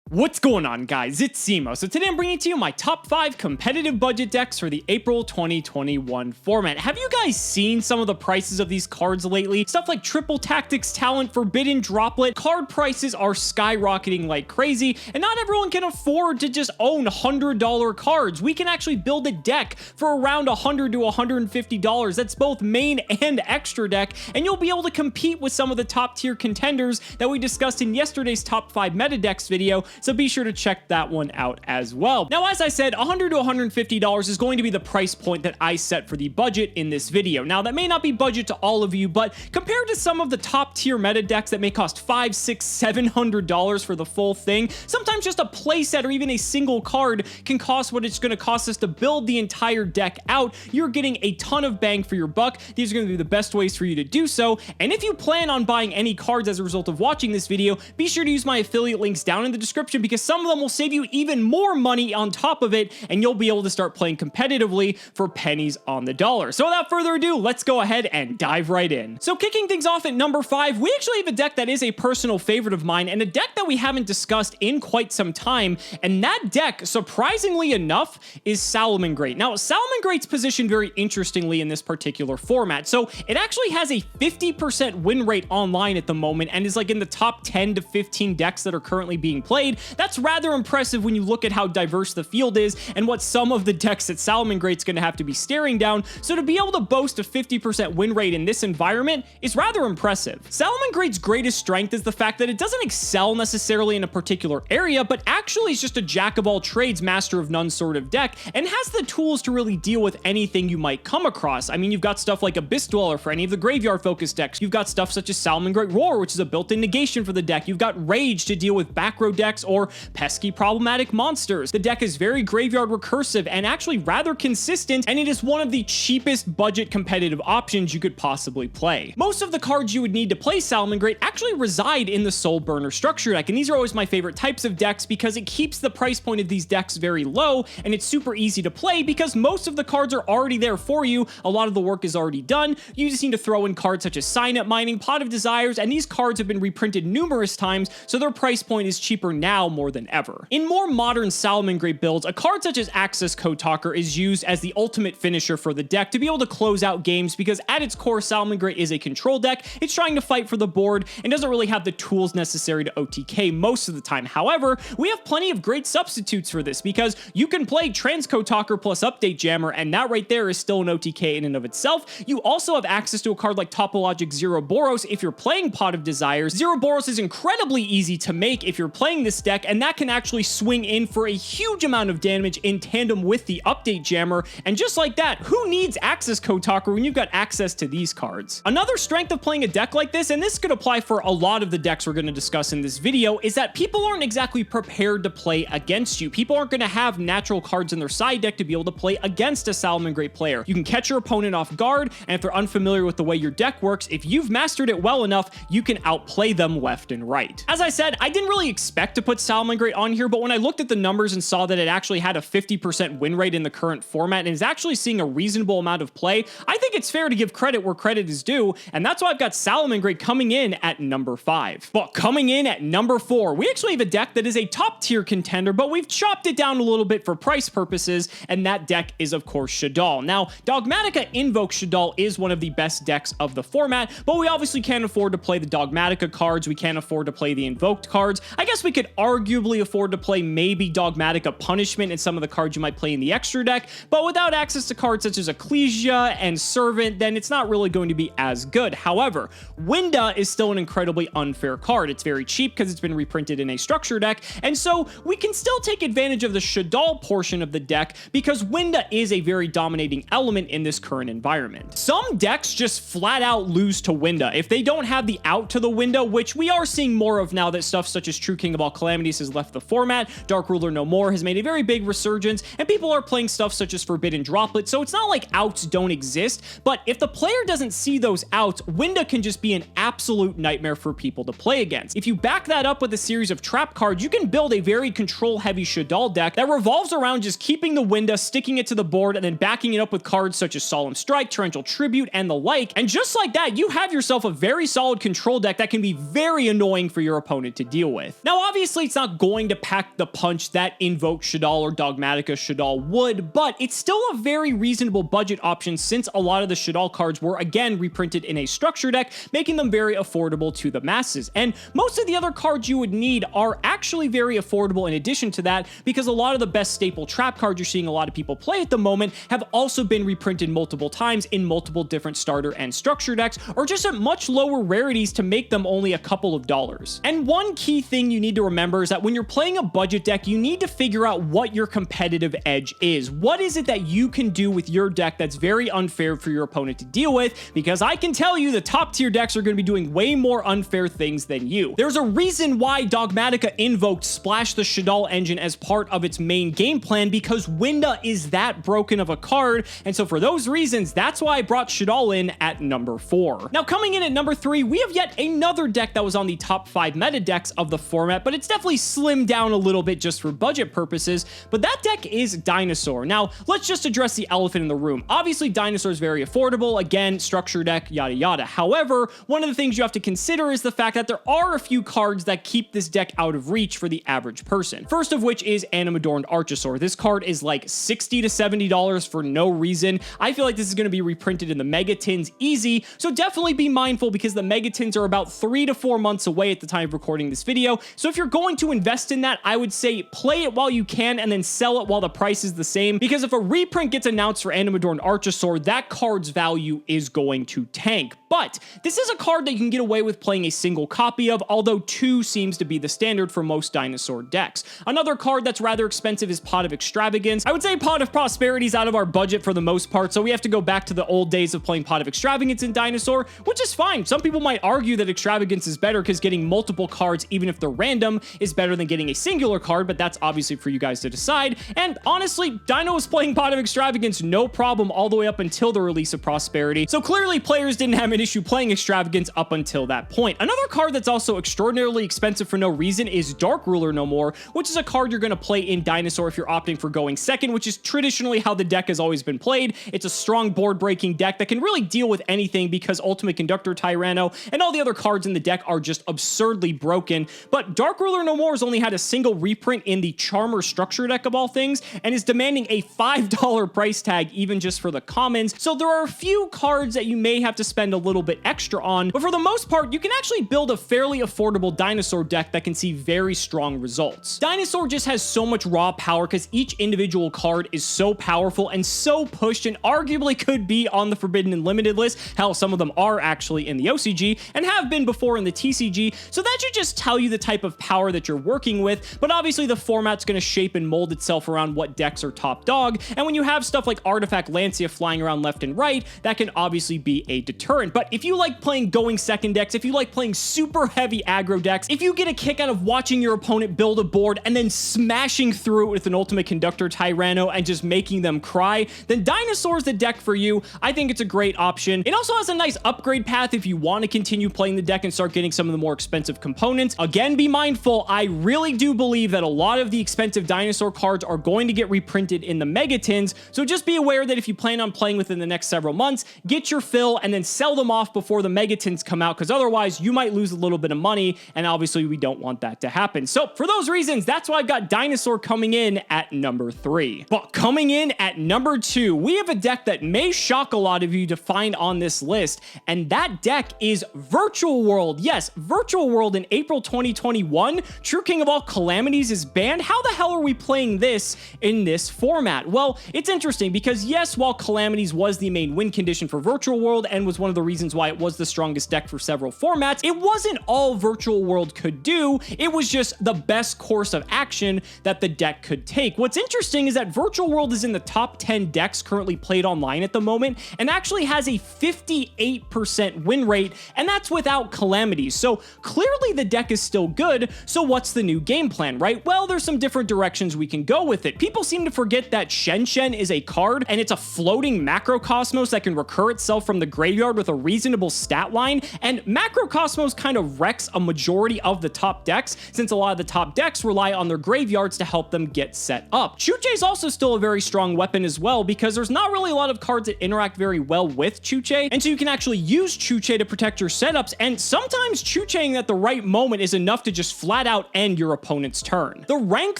What's going on, guys? It's Cimoooooooo. So today I'm bringing to you my top 5 competitive budget decks for the April 2021 format. Have you guys seen some of the prices of these cards lately? Stuff like Triple Tactics Talent, Forbidden Droplet. Card prices are skyrocketing like crazy, and not everyone can afford to just own $100 cards. We can actually build a deck for around $100 to $150. That's both main and extra deck, and you'll be able to compete with some of the top tier contenders that we discussed in yesterday's top 5 meta decks video. So be sure to check that one out as well. Now, as I said, $100 to $150 is going to be the price point that I set for the budget in this video. Now, that may not be budget to all of you, but compared to some of the top tier meta decks that may cost $500, $600, $700 for the full thing, sometimes just a playset or even a single card can cost what it's going to cost us to build the entire deck out. You're getting a ton of bang for your buck. These are going to be the best ways for you to do so. And if you plan on buying any cards as a result of watching this video, be sure to use my affiliate links down in the description, because some of them will save you even more money on top of it, and you'll be able to start playing competitively for pennies on the dollar. So without further ado, let's go ahead and dive right in. So kicking things off at number 5, we actually have a deck that is a personal favorite of mine, and a deck that we haven't discussed in quite some time, and that deck, surprisingly enough, is Salamangreat. Now, Salamangreat's positioned very interestingly in this particular format. So it actually has a 50% win rate online at the moment, and is like in the top 10 to 15 decks that are currently being played. That's rather impressive when you look at how diverse the field is and what some of the decks that Salamangreat's going to have to be staring down. So to be able to boast a 50% win rate in this environment is rather impressive. Salamangreat's greatest strength is the fact that it doesn't excel necessarily in a particular area, but actually is just a jack of all trades, master of none sort of deck, and has the tools to really deal with anything you might come across. I mean, you've got stuff like Abyss Dweller for any of the graveyard focused decks. You've got stuff such as Salamangreat Roar, which is a built-in negation for the deck. You've got Rage to deal with back row decks or pesky problematic monsters. The deck is very graveyard recursive and actually rather consistent, and it is one of the cheapest budget competitive options you could possibly play. Most of the cards you would need to play Salamangreat actually reside in the Soul Burner structure deck, and these are always my favorite types of decks because it keeps the price point of these decks very low, and it's super easy to play because most of the cards are already there for you. A lot of the work is already done. You just need to throw in cards such as Sign Up Mining, Pot of Desires, and these cards have been reprinted numerous times, so their price point is cheaper now more than ever. In more modern Salamangreat builds, a card such as Access Code Talker is used as the ultimate finisher for the deck to be able to close out games, because at its core, Salamangreat is a control deck. It's trying to fight for the board and doesn't really have the tools necessary to OTK most of the time. However, we have plenty of great substitutes for this, because you can play Transcode Talker plus Update Jammer, and that right there is still an OTK in and of itself. You also have access to a card like Topologic Zeroboros if you're playing Pot of Desires. Zeroboros is incredibly easy to make if you're playing this deck, and that can actually swing in for a huge amount of damage in tandem with the Update Jammer. And just like that, who needs Access Code Talker when you've got access to these cards? Another strength of playing a deck like this, and this could apply for a lot of the decks we're going to discuss in this video, is that people aren't exactly prepared to play against you. People aren't going to have natural cards in their side deck to be able to play against a Salamangreat player. You can catch your opponent off guard, and if they're unfamiliar with the way your deck works, if you've mastered it well enough, you can outplay them left and right. As I said, I didn't really expect to put Salamangreat on here, but when I looked at the numbers and saw that it actually had a 50% win rate in the current format and is actually seeing a reasonable amount of play, I think it's fair to give credit where credit is due, and that's why I've got Salamangreat coming in at number 5. But coming in at number 4, we actually have a deck that is a top tier contender, but we've chopped it down a little bit for price purposes, and that deck is of course Shaddoll. Now, Dogmatica Invoke Shaddoll is one of the best decks of the format, but we obviously can't afford to play the Dogmatica cards. We can't afford to play the Invoked cards. I guess we could arguably afford to play maybe Dogmatica Punishment and some of the cards you might play in the extra deck, but without access to cards such as Ecclesia and Servant, then it's not really going to be as good. However, Winda is still an incredibly unfair card. It's very cheap because it's been reprinted in a structure deck, and so we can still take advantage of the Shaddoll portion of the deck because Winda is a very dominating element in this current environment. Some decks just flat out lose to Winda if they don't have the out to the window, which we are seeing more of now that stuff such as True King of All Calamities has left the format. Dark Ruler No More has made a very big resurgence, and people are playing stuff such as Forbidden Droplet, so it's not like outs don't exist, but if the player doesn't see those outs, Winda can just be an absolute nightmare for people to play against. If you back that up with a series of trap cards, you can build a very control-heavy Shaddoll deck that revolves around just keeping the Winda, sticking it to the board, and then backing it up with cards such as Solemn Strike, Torrential Tribute, and the like, and just like that, you have yourself a very solid control deck that can be very annoying for your opponent to deal with. Now, obviously, Obviously, it's not going to pack the punch that Invoke Shaddoll or Dogmatika Shaddoll would, but it's still a very reasonable budget option since a lot of the Shaddoll cards were again reprinted in a structure deck, making them very affordable to the masses. And most of the other cards you would need are actually very affordable in addition to that, because a lot of the best staple trap cards you're seeing a lot of people play at the moment have also been reprinted multiple times in multiple different starter and structure decks, or just at much lower rarities to make them only a couple of dollars. And one key thing you need to remember is that when you're playing a budget deck, you need to figure out what your competitive edge is. What is it that you can do with your deck that's very unfair for your opponent to deal with? Because I can tell you the top tier decks are going to be doing way more unfair things than you. There's a reason why Dogmatika invoked Splash the Shaddoll engine as part of its main game plan, because Winda is that broken of a card, and so for those reasons, that's why I brought Shaddoll in at number 4. Now, coming in at number 3, we have yet another deck that was on the top 5 meta decks of the format, but it's definitely slimmed down a little bit just for budget purposes, but that deck is Dinosaur. Now, let's just address the elephant in the room. Obviously, Dinosaur is very affordable, again, structure deck, yada yada. However, one of the things you have to consider is the fact that there are a few cards that keep this deck out of reach for the average person. First of which is Animadorned Archosaur. This card is like $60 to $70 for no reason. I feel like this is going to be reprinted in the Mega Tins easy, so definitely be mindful because the Mega Tins are about 3 to 4 months away at the time of recording this video. So if you're going to invest in that, I would say play it while you can and then sell it while the price is the same, because if a reprint gets announced for Animadorned Archosaur, that card's value is going to tank. But this is a card that you can get away with playing a single copy of, although 2 seems to be the standard for most Dinosaur decks. Another card that's rather expensive is Pot of Extravagance. I would say Pot of Prosperity is out of our budget for the most part, so we have to go back to the old days of playing Pot of Extravagance in Dinosaur, which is fine. Some people might argue that Extravagance is better because getting multiple cards, even if they're random, is better than getting a singular card, but that's obviously for you guys to decide. And honestly, Dino was playing Pot of Extravagance no problem all the way up until the release of Prosperity, so clearly players didn't have an issue playing Extravagance up until that point. Another card that's also extraordinarily expensive for no reason is Dark Ruler No More, which is a card you're going to play in Dinosaur if you're opting for going second, which is traditionally how the deck has always been played. It's a strong board breaking deck that can really deal with anything because Ultimate Conductor Tyranno and all the other cards in the deck are just absurdly broken. But Dark Ruler No More has only had a single reprint in the Charmer structure deck of all things and is demanding a $5 price tag even just for the commons. So there are a few cards that you may have to spend a little bit extra on, but for the most part, you can actually build a fairly affordable Dinosaur deck that can see very strong results. Dinosaur just has so much raw power because each individual card is so powerful and so pushed and arguably could be on the Forbidden and Limited list. Hell, some of them are actually in the OCG and have been before in the TCG, so that should just tell you the type of power that you're working with, but obviously the format's going to shape and mold itself around what decks are top dog, and when you have stuff like Artifact Lancia flying around left and right, that can obviously be a deterrent. But if you like playing going second decks, if you like playing super heavy aggro decks, if you get a kick out of watching your opponent build a board and then smashing through it with an Ultimate Conductor Tyranno and just making them cry, then Dinosaur's the deck for you. I think it's a great option. It also has a nice upgrade path if you want to continue playing the deck and start getting some of the more expensive components. Again, be mindful, I really do believe that a lot of the expensive Dinosaur cards are going to get reprinted in the Mega Tins, so just be aware that if you plan on playing within the next several months, get your fill and then sell them off before the Mega Tins come out, because otherwise you might lose a little bit of money, and obviously we don't want that to happen. So for those reasons, that's why I've got Dinosaur coming in at number 3. But coming in at number 2, we have a deck that may shock a lot of you to find on this list, and that deck is Virtual World. Yes, Virtual World in April 2021. True King of all Calamities is banned. How the hell are we playing this in this format? Well, it's interesting because yes, while Calamities was the main win condition for Virtual World and was one of the reasons why it was the strongest deck for several formats, it wasn't all Virtual World could do. It was just the best course of action that the deck could take. What's interesting is that Virtual World is in the top 10 decks currently played online at the moment and actually has a 58% win rate, and that's without Calamities. So clearly the deck is still good, so what's the new game plan, right? Well, there's some different directions we can go with it. People seem to forget that Shen Shen is a card, and it's a floating Macrocosmos that can recur itself from the graveyard with a reasonable stat line, and Macrocosmos kind of wrecks a majority of the top decks, since a lot of the top decks rely on their graveyards to help them get set up. Chuche is also still a very strong weapon as well, because there's not really a lot of cards that interact very well with Chuche, and so you can actually use Chuche to protect your setups, and sometimes Chucheing at the right moment is enough to just flat flat out end your opponent's turn. The rank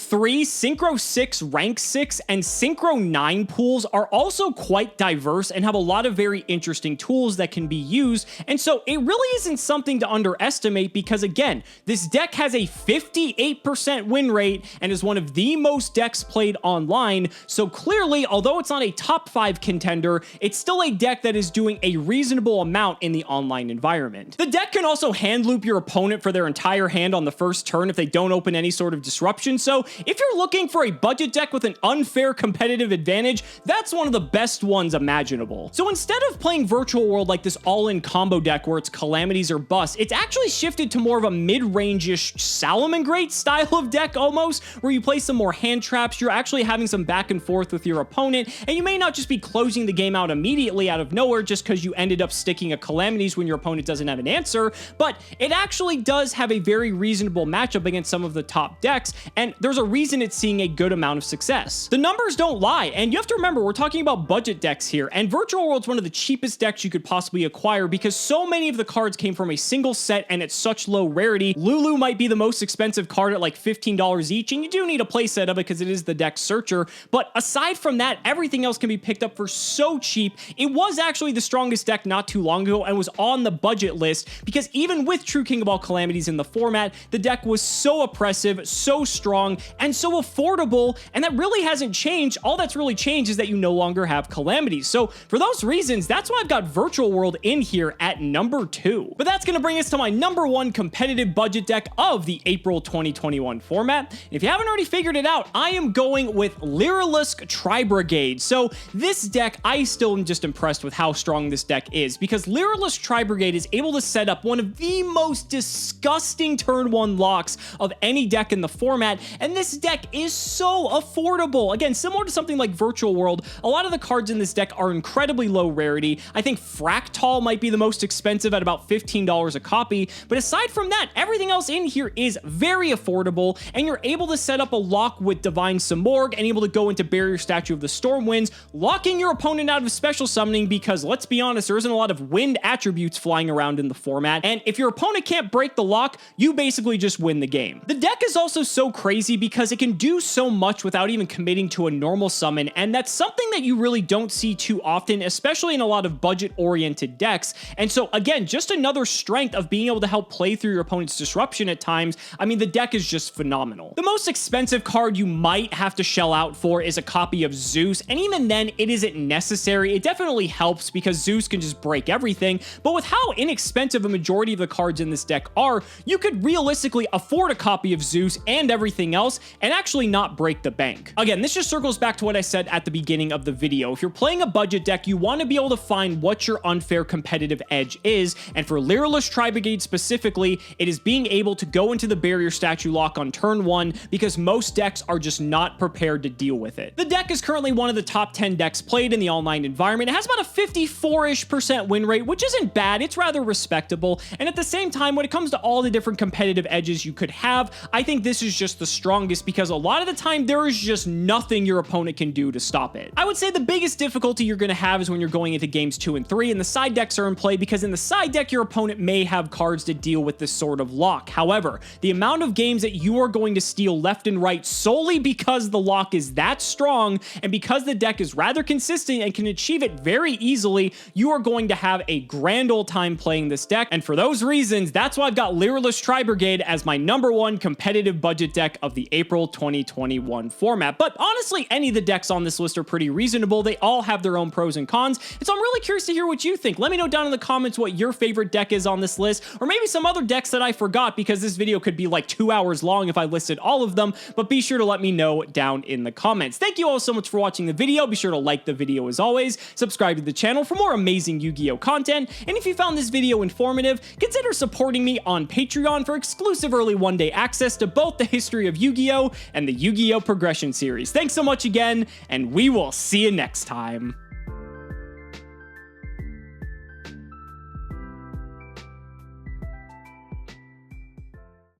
3, Synchro 6, rank 6, and Synchro 9 pools are also quite diverse and have a lot of very interesting tools that can be used, and so it really isn't something to underestimate because, again, this deck has a 58% win rate and is one of the most decks played online, so clearly, although it's not a top 5 contender, it's still a deck that is doing a reasonable amount in the online environment. The deck can also hand loop your opponent for their entire hand on the first turn if they don't open any sort of disruption, so if you're looking for a budget deck with an unfair competitive advantage, that's one of the best ones imaginable. So instead of playing Virtual World like this all-in combo deck where it's calamities or bust, it's actually shifted to more of a mid-range-ish Salamangreat style of deck almost, where you play some more hand traps, you're actually having some back and forth with your opponent, and you may not just be closing the game out immediately out of nowhere just because you ended up sticking a calamities when your opponent doesn't have an answer, but it actually does have a very reasonable matchup against some of the top decks, and there's a reason it's seeing a good amount of success. The numbers don't lie, and you have to remember, we're talking about budget decks here, and Virtual World's one of the cheapest decks you could possibly acquire because so many of the cards came from a single set and it's such low rarity. Lulu might be the most expensive card at like $15 each, and you do need a playset of it because it is the deck searcher, but aside from that, everything else can be picked up for so cheap. It was actually the strongest deck not too long ago and was on the budget list because even with True King of all Calamities in the format, the deck was so oppressive, so strong, and so affordable, and that really hasn't changed. All that's really changed is that you no longer have Calamities. So for those reasons, that's why I've got Virtual World in here at number 2. But that's going to bring us to my number 1 competitive budget deck of the April 2021 format. And if you haven't already figured it out, I am going with Lyrilusk TriBrigade. So this deck, I still am just impressed with how strong this deck is because Lyrilusk TriBrigade is able to set up one of the most disgusting turn 1 locks of any deck in the format, and this deck is so affordable. Again, similar to something like Virtual World, a lot of the cards in this deck are incredibly low rarity. I think Fractal might be the most expensive at about $15 a copy, but aside from that, everything else in here is very affordable, and you're able to set up a lock with Divine Cimoooooooo and able to go into Barrier Statue of the Stormwinds, locking your opponent out of special summoning because, let's be honest, there isn't a lot of wind attributes flying around in the format, and if your opponent can't break the lock, you basically just win the game. The deck is also so crazy because it can do so much without even committing to a normal summon, and that's something that you really don't see too often, especially in a lot of budget-oriented decks, and so again, just another strength of being able to help play through your opponent's disruption at times. I mean, the deck is just phenomenal. The most expensive card you might have to shell out for is a copy of Zeus, and even then, it isn't necessary. It definitely helps because Zeus can just break everything, but with how inexpensive a majority of the cards in this deck are, you could realistically afford a copy of Zeus and everything else and actually not break the bank. Again, this just circles back to what I said at the beginning of the video. If you're playing a budget deck, you want to be able to find what your unfair competitive edge is, and for Lyrilusk TriBrigade specifically, it is being able to go into the Barrier Statue lock on turn 1 because most decks are just not prepared to deal with it. The deck is currently one of the top 10 decks played in the online environment. It has about a 54-ish% win rate, which isn't bad. It's rather respectable, and at the same time, when it comes to all the different competitive edges you could have, I think this is just the strongest because a lot of the time, there is just nothing your opponent can do to stop it. I would say the biggest difficulty you're going to have is when you're going into games 2 and 3 and the side decks are in play, because in the side deck, your opponent may have cards to deal with this sort of lock. However, the amount of games that you are going to steal left and right solely because the lock is that strong and because the deck is rather consistent and can achieve it very easily, you are going to have a grand old time playing this deck. And for those reasons, that's why I've got Lyrilusk TriBrigade as my number 1 competitive budget deck of the April 2021 format. But honestly, any of the decks on this list are pretty reasonable. They all have their own pros and cons. And so I'm really curious to hear what you think. Let me know down in the comments what your favorite deck is on this list, or maybe some other decks that I forgot, because this video could be like 2 hours long if I listed all of them, but be sure to let me know down in the comments. Thank you all so much for watching the video. Be sure to like the video as always, subscribe to the channel for more amazing Yu-Gi-Oh content, and if you found this video informative, consider supporting me on Patreon for exclusive early one-day access to both the history of Yu-Gi-Oh and the Yu-Gi-Oh progression series. Thanks so much again, and we will see you next time.